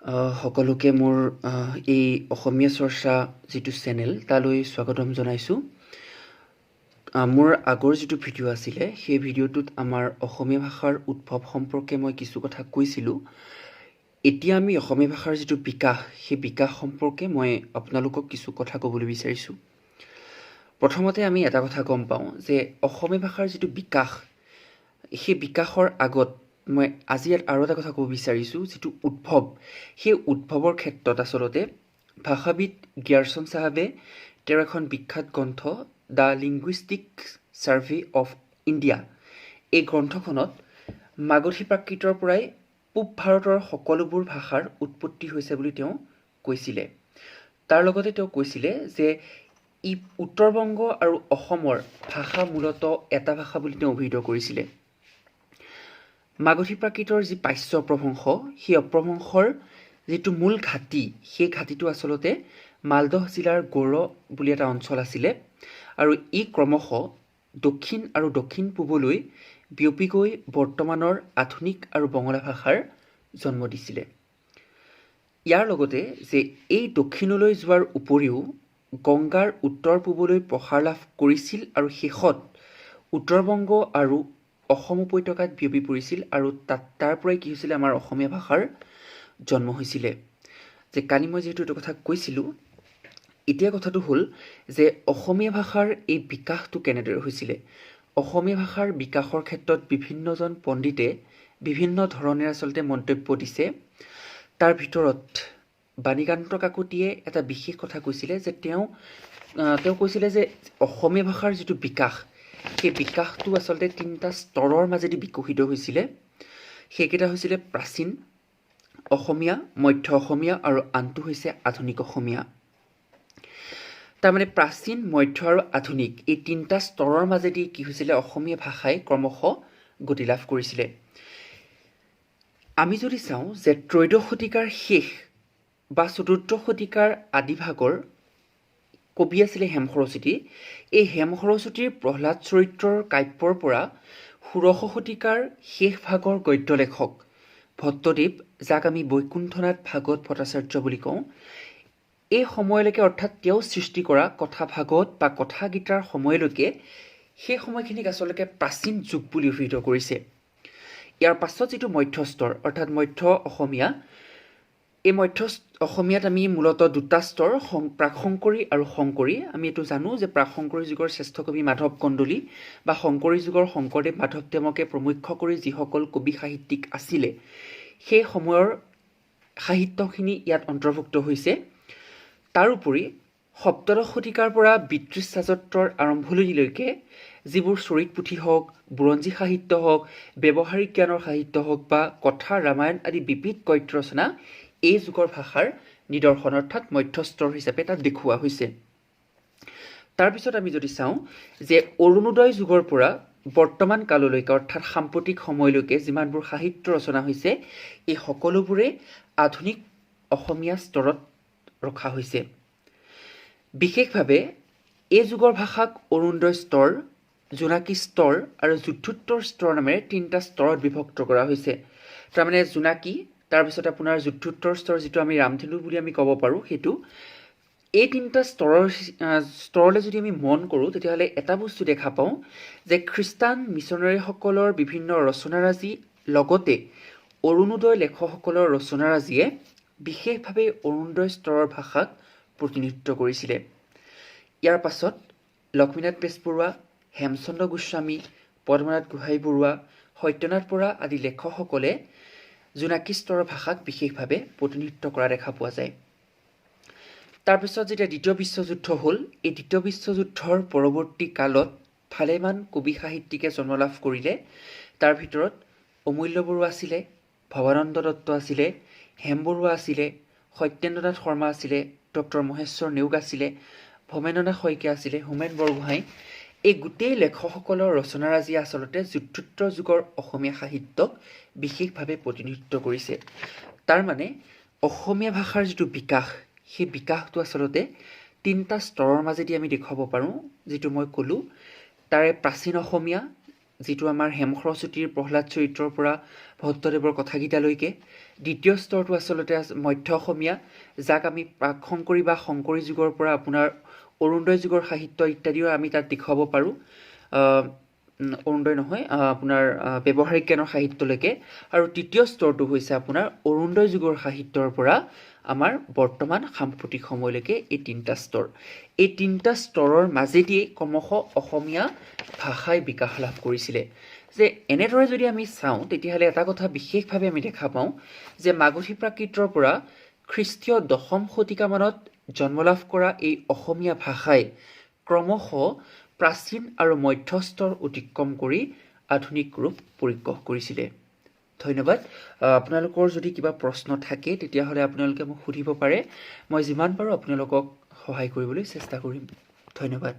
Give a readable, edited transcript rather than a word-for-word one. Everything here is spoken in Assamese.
সকলোকে মোৰ এই অসমীয়া চৰ্চা যিটো চেনেল তালৈ স্বাগতম জনাইছোঁ। মোৰ আগৰ যিটো ভিডিঅ' আছিলে সেই ভিডিঅ'টোত আমাৰ অসমীয়া ভাষাৰ উদ্ভৱ সম্পৰ্কে মই কিছু কথা কৈছিলোঁ। এতিয়া আমি অসমীয়া ভাষাৰ যিটো বিকাশ সেই বিকাশ সম্পৰ্কে মই আপোনালোকক কিছু কথা ক'বলৈ বিচাৰিছোঁ। প্ৰথমতে আমি এটা কথা গম পাওঁ যে অসমীয়া ভাষাৰ যিটো বিকাশ সেই বিকাশৰ আগত মই আজি আৰু এটা কথা ক'ব বিচাৰিছোঁ, যিটো উদ্ভৱ সেই উদ্ভৱৰ ক্ষেত্ৰত আচলতে ভাষাবিদ গ্যাৰচন চাহাবে তেওঁৰ এখন বিখ্যাত গ্ৰন্থ the linguistic survey of India এই গ্ৰন্থখনত মাগধী প্ৰাকৃতৰ পৰাই পূব ভাৰতৰ সকলোবোৰ ভাষাৰ উৎপত্তি হৈছে বুলি তেওঁ কৈছিলে। তাৰ লগতে তেওঁ কৈছিলে যে উত্তৰ বংগ আৰু অসমৰ ভাষা মূলতঃ এটা ভাষা বুলি তেওঁ অভিহিত কৰিছিলে। মাগধী প্ৰাকৃতৰ যি পাৰ্শ্ব অপ্ৰভংশ সেই অপ্ৰভংশৰ যিটো মূল ঘাটি সেই ঘাটিটো আচলতে মালদহ জিলাৰ গৌড় বুলি এটা অঞ্চল আছিলে আৰু ই ক্ৰমশ দক্ষিণ আৰু দক্ষিণ পূবলৈ বিয়পি গৈ বৰ্তমানৰ আধুনিক আৰু বঙলা ভাষাৰ জন্ম দিছিলে। ইয়াৰ লগতে যে এই দক্ষিণলৈ যোৱাৰ উপৰিও গংগাৰ উত্তৰ পূবলৈ প্ৰসাৰ লাভ কৰিছিল আৰু শেষত উত্তৰ বংগ আৰু অসম উপত্যকাত বিয়পি পৰিছিল আৰু তাৰ পৰাই কি হৈছিলে আমাৰ অসমীয়া ভাষাৰ জন্ম হৈছিলে। যে কালি মই যিহেতু এইটো কথা কৈছিলোঁ, এতিয়া কথাটো হ'ল যে অসমীয়া ভাষাৰ এই বিকাশটো কেনেদৰে হৈছিলে। অসমীয়া ভাষাৰ বিকাশৰ ক্ষেত্ৰত বিভিন্নজন পণ্ডিতে বিভিন্ন ধৰণে আচলতে মন্তব্য দিছে। তাৰ ভিতৰত বাণীকান্ত কাকতিয়ে এটা বিশেষ কথা কৈছিলে যে তেওঁ কৈছিলে যে অসমীয়া ভাষাৰ যিটো বিকাশ সেই বিকাশটো আচলতে তিনিটা স্তৰৰ মাজেদি বিকশিত হৈছিলে। সেইকেইটা হৈছিলে প্ৰাচীন অসমীয়া, মধ্য অসমীয়া আৰু আনটো হৈছে আধুনিক অসমীয়া। তাৰমানে প্ৰাচীন, মধ্য আৰু আধুনিক এই তিনিটা স্তৰৰ মাজেদি কি হৈছিলে অসমীয়া ভাষাই ক্ৰমশ গতি লাভ কৰিছিলে। আমি যদি চাওঁ যে ত্ৰয়োদশ শতিকাৰ শেষ বা চতুৰ্থ শতিকাৰ আদিভাগৰ কবি আছিলে হেম সৰস্বতী। এই হেম সৰস্বতীৰ প্ৰহ্লাদ চৰিত্ৰৰ কাব্যৰ পৰা ষোড়শ শতিকাৰ শেষ ভাগৰ গদ্য লেখক ভট্টদেৱ, যাক আমি বৈকুণ্ঠনাথ ভাগৱত ভট্টাচাৰ্য বুলি কওঁ, এই সময়লৈকে অৰ্থাৎ তেওঁ সৃষ্টি কৰা কথা ভাগৱত বা কথা গীতাৰ সময়লৈকে সেই সময়খিনিক আচলতে প্ৰাচীন যুগ বুলি অভিহিত কৰিছে। ইয়াৰ পাছত যিটো মধ্যস্তৰ অৰ্থাৎ মধ্য অসমীয়া, এই মধ্য অসমীয়াত আমি মূলতঃ দুটা স্তৰ প্ৰাক শংকৰী আৰু শংকৰী। আমি এইটো জানো যে প্ৰাক শংকৰী যুগৰ শ্ৰেষ্ঠ কবি মাধৱ কন্দলী বা শংকৰী যুগৰ শংকৰদেৱ মাধৱদেৱকে প্ৰমুখ্য কৰি যিসকল কবি সাহিত্যিক আছিলে সেই সময়ৰ সাহিত্যখিনি ইয়াত অন্তৰ্ভুক্ত হৈছে। তাৰোপৰি সপ্তদশ শতিকাৰ পৰা ব্ৰিটিছ ৰাজত্বৰ আৰম্ভণিলৈকে যিবোৰ চৰিত পুথি হওক, বুৰঞ্জী সাহিত্য হওক, ব্যৱহাৰিক জ্ঞানৰ সাহিত্য হওক বা কথা ৰামায়ণ আদি বিবিধ গদ্য ৰচনা এই যুগৰ ভাষাৰ নিদৰ্শন অৰ্থাৎ মধ্যস্তৰ হিচাপে তাত দেখুওৱা হৈছে। তাৰপিছত আমি যদি চাওঁ যে অৰুণোদয় যুগৰ পৰা বৰ্তমান কাললৈকে অৰ্থাৎ সাম্প্ৰতিক সময়লৈকে যিমানবোৰ সাহিত্য ৰচনা হৈছে এই সকলোবোৰে আধুনিক অসমীয়া স্তৰত ৰখা হৈছে। বিশেষভাৱে এই যুগৰ ভাষাক অৰুণোদয় স্তৰ, জোনাকী স্তৰ আৰু যুদ্ধোত্তৰ স্তৰ নামেৰে তিনিটা স্তৰত বিভক্ত কৰা হৈছে। তাৰমানে জোনাকী, তাৰপিছত আপোনাৰ যুদ্ধোত্তৰ স্তৰ যিটো আমি ৰামধেনু বুলি আমি ক'ব পাৰোঁ সেইটো। এই তিনিটা স্তৰলৈ যদি আমি মন কৰোঁ তেতিয়াহ'লে এটা বস্তু দেখা পাওঁ যে খ্ৰীষ্টান মিছনাৰীসকলৰ বিভিন্ন ৰচনাৰাজি লগতে অৰুণোদয় লেখকসকলৰ ৰচনাৰাজিয়ে বিশেষভাৱে অৰুণোদয় স্তৰৰ ভাষাক প্ৰতিনিধিত্ব কৰিছিলে। ইয়াৰ পাছত লক্ষ্মীনাথ বেজবৰুৱা, হেমচন্দ্ৰ গোস্বামী, পদ্মনাথ গোহাঁই বৰুৱা, সত্যনাথ বৰা আদি লেখকসকলে জোনাকী স্তৰৰ ভাষাক বিশেষভাৱে প্ৰতিনিধিত্ব কৰা দেখা পোৱা যায়। তাৰপিছত যেতিয়া দ্বিতীয় বিশ্বযুদ্ধ হ'ল, এই দ্বিতীয় বিশ্বযুদ্ধৰ পৰৱৰ্তী কালত ভালেমান কবি সাহিত্যিকে জন্ম লাভ কৰিলে। তাৰ ভিতৰত অমূল্য বৰুৱা আছিলে, ভৱানন্দ দত্ত আছিলে, হেম বৰুৱা আছিলে, সত্যেন্দ্ৰনাথ শৰ্মা আছিলে, ডক্টৰ মহেশ্বৰ নেওগ আছিলে, ভৱেন্দ্ৰনাথ শইকীয়া আছিলে, হোমেন বৰগোহাঁই। এই গোটেই লেখকসকলৰ ৰচনাৰাজিয়ে আচলতে যুদ্ধোত্তৰ যুগৰ অসমীয়া সাহিত্যক বিশেষভাৱে প্ৰতিনিধিত্ব কৰিছে। তাৰমানে অসমীয়া ভাষাৰ যিটো বিকাশ সেই বিকাশটো আচলতে তিনিটা স্তৰৰ মাজেদি আমি দেখুৱাব পাৰোঁ। যিটো মই ক'লোঁ তাৰে প্ৰাচীন অসমীয়া, যিটো আমাৰ হেম সৰস্বতীৰ প্ৰহ্লাদ চৰিত্ৰৰ পৰা ভট্টদেৱৰ কথাকেইটালৈকে। দ্বিতীয় স্তৰটো আচলতে মধ্য অসমীয়া, যাক আমি প্ৰাক শংকৰী বা শংকৰী যুগৰ পৰা আপোনাৰ অৰুণোদয় যুগৰ সাহিত্য ইত্যাদিও আমি তাত দেখুৱাব পাৰোঁ। অৰুণোদয় নহয়, আপোনাৰ ব্যৱহাৰিক জ্ঞানৰ সাহিত্যলৈকে। আৰু তৃতীয় স্তৰটো হৈছে আপোনাৰ অৰুণোদয় যুগৰ সাহিত্যৰ পৰা আমাৰ বৰ্তমান সাম্প্ৰতিক সময়লৈকে এই তিনিটা স্তৰ। এই তিনিটা স্তৰৰ মাজেদিয়েই ক্ৰমশঃ অসমীয়া ভাষাই বিকাশ লাভ কৰিছিলে। যে এনেদৰে যদি আমি চাওঁ তেতিয়াহ'লে এটা কথা বিশেষভাৱে আমি দেখা পাওঁ যে মাগধী প্ৰাকৃতৰ পৰা খ্ৰীষ্টীয় 10ম শতিকামানত জন্ম লাভ কৰা এই অসমীয়া ভাষাই ক্ৰমশঃ প্ৰাচীন আৰু মধ্যস্তৰ অতিক্ৰম কৰি আধুনিক ৰূপ পৰিগ্ৰহ কৰিছিলে। ধন্যবাদ। আপোনালোকৰ যদি কিবা প্ৰশ্ন থাকে তেতিয়াহ'লে আপোনালোকে মোক সুধিব পাৰে। মই যিমান পাৰোঁ আপোনালোকক সহায় কৰিবলৈ চেষ্টা কৰিম। ধন্যবাদ।